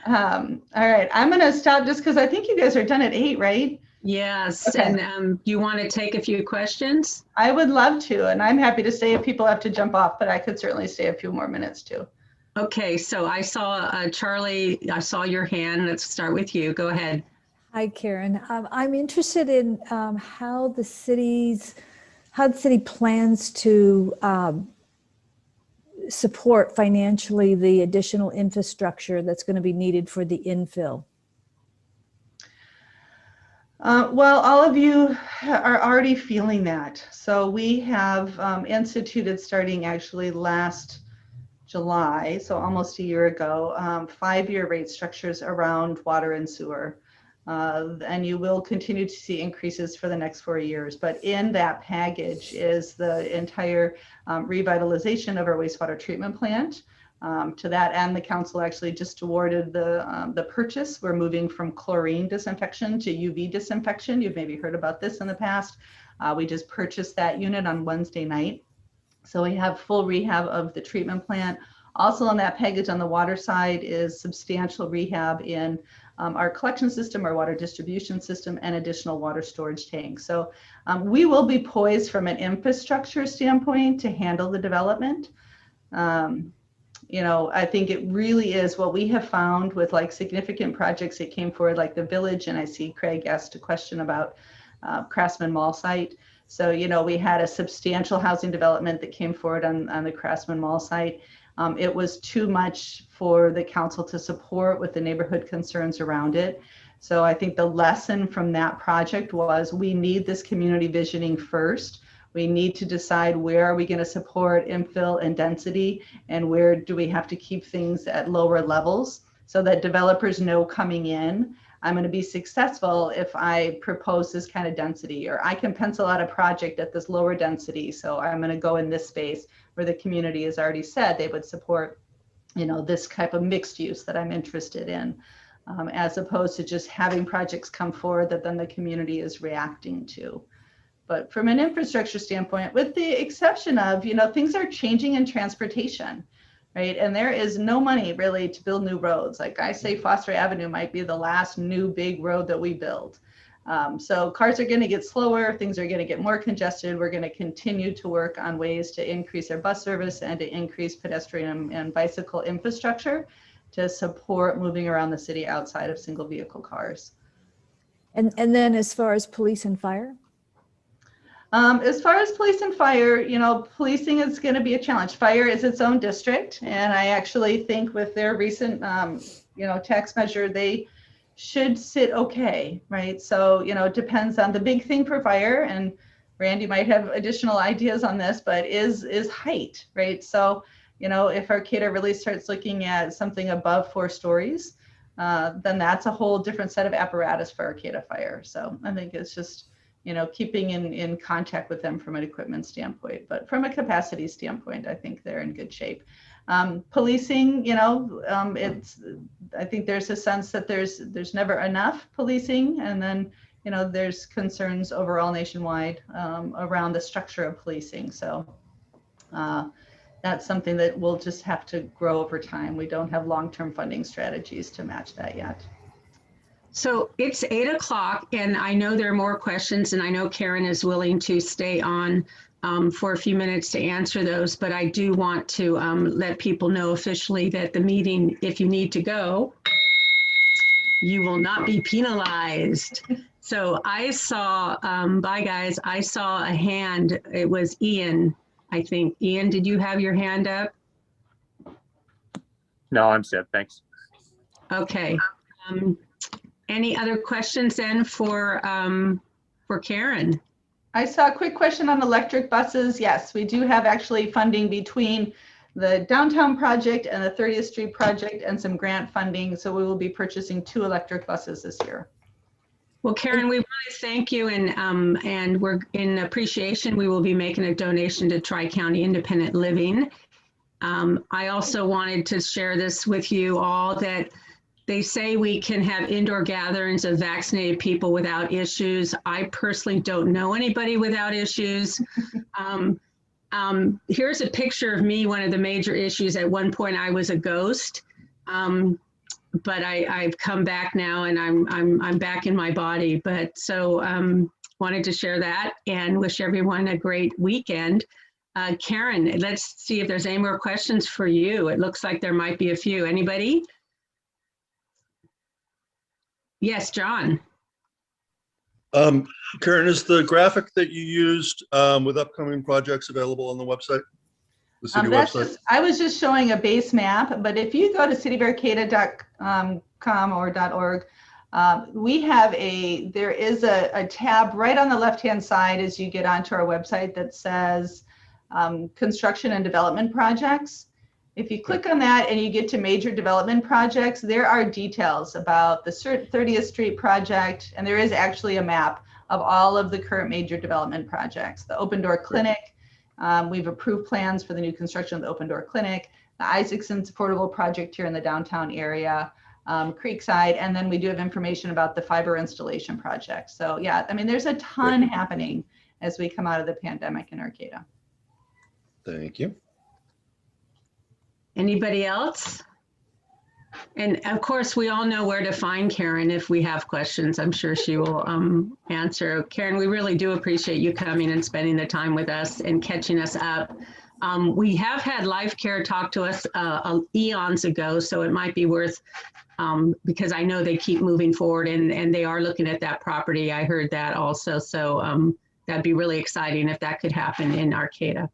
All right, I'm going to stop just because I think you guys are done at 8, right? Yes, Okay. and you want to take a few questions? I would love to, and I'm happy to stay if people have to jump off, but I could certainly stay a few more minutes too. Okay, so I saw Charlie, I saw your hand. Let's start with you. Go ahead. Hi, Karen. I'm interested in how the city plans to support financially the additional infrastructure that's going to be needed for the infill. Well, all of you are already feeling that. So we have instituted starting actually last July, so almost a year ago, 5-year rate structures around water and sewer. And you will continue to see increases for the next 4 years. But in that package is the entire revitalization of our wastewater treatment plant. To that end, the council actually just awarded the purchase. We're moving from chlorine disinfection to UV disinfection. You've maybe heard about this in the past. We just purchased that unit on Wednesday night. So we have full rehab of the treatment plant. Also on that package on the water side is substantial rehab in our collection system, our water distribution system, and additional water storage tanks. So we will be poised from an infrastructure standpoint to handle the development. I think it really is what we have found with like significant projects that came forward, like the village, and I see Craig asked a question about Craftsman Mall site. So, we had a substantial housing development that came forward on the Craftsman Mall site. It was too much for the council to support with the neighborhood concerns around it. So I think the lesson from that project was we need this community visioning first. We need to decide where are we going to support infill and density, and where do we have to keep things at lower levels so that developers know coming in, I'm going to be successful if I propose this kind of density, or I can pencil out a project at this lower density. So I'm going to go in this space where the community has already said they would support, this type of mixed use that I'm interested in, as opposed to just having projects come forward that then the community is reacting to. But from an infrastructure standpoint, with the exception of, things are changing in transportation. Right. And there is no money really to build new roads. Like I say, Foster Avenue might be the last new big road that we build. So cars are going to get slower. Things are going to get more congested. We're going to continue to work on ways to increase our bus service and to increase pedestrian and bicycle infrastructure to support moving around the city outside of single vehicle cars. And then as far as police and fire? As far as police and fire, policing is going to be a challenge. Fire is its own district. And I actually think with their recent, tax measure, they should sit okay, right? So, it depends on the big thing for fire, and Randy might have additional ideas on this, but is height, right? So, if Arcata really starts looking at something above 4 stories, then that's a whole different set of apparatus for Arcata Fire. So I think it's just, keeping in contact with them from an equipment standpoint, but from a capacity standpoint, I think they're in good shape. Policing, I think there's a sense that there's never enough policing, and then, there's concerns overall nationwide around the structure of policing. So that's something that we'll just have to grow over time. We don't have long-term funding strategies to match that yet. So it's 8 o'clock, and I know there are more questions, and I know Karen is willing to stay on for a few minutes to answer those, but I do want to let people know officially that the meeting, if you need to go, you will not be penalized. So I saw, bye guys, I saw a hand. It was Ian, I think. Ian, did you have your hand up? No, I'm set. Thanks. Okay. Any other questions then for Karen? I saw a quick question on electric buses. Yes, we do have actually funding between the downtown project and the 30th Street project and some grant funding. So we will be purchasing 2 electric buses this year. Well, Karen, we want to thank you, and we're in appreciation. We will be making a donation to Tri-County Independent Living. I also wanted to share this with you all, that they say we can have indoor gatherings of vaccinated people without issues. I personally don't know anybody without issues. Here's a picture of me. One of the major issues, at one point I was a ghost, but I've come back now, and I'm back in my body. But so wanted to share that and wish everyone a great weekend. Karen, let's see if there's any more questions for you. It looks like there might be a few. Anybody? Yes, John. Karen, is the graphic that you used with upcoming projects available on the website? The city website? I was just showing a base map, but if you go to cityofarcata.com or .org, we have there is a tab right on the left-hand side as you get onto our website that says construction and development projects. If you click on that and you get to major development projects, there are details about the 30th Street project, and there is actually a map of all of the current major development projects. The Open Door Clinic, we've approved plans for the new construction of the Open Door Clinic, the Isaacson's affordable project here in the downtown area, Creekside, and then we do have information about the fiber installation project. So yeah, I mean, there's a ton happening as we come out of the pandemic in Arcata. Thank you. Anybody else? And of course, we all know where to find Karen if we have questions. I'm sure she will answer. Karen, we really do appreciate you coming and spending the time with us and catching us up We have had Life Care talk to us eons ago, so it might be worth, because I know they keep moving forward and they are looking at that property. I heard that also. So that'd be really exciting if that could happen in Arcata.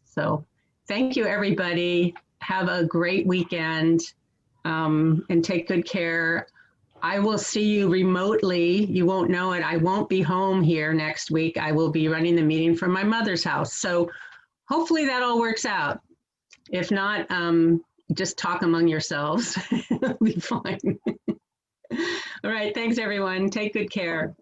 So thank you, everybody. Have a great weekend and take good care. I will see you remotely. You won't know it. I won't be home here next week. I will be running the meeting from my mother's house. So hopefully that all works out. If not, just talk among yourselves. It'll be fine. All right. Thanks, everyone. Take good care.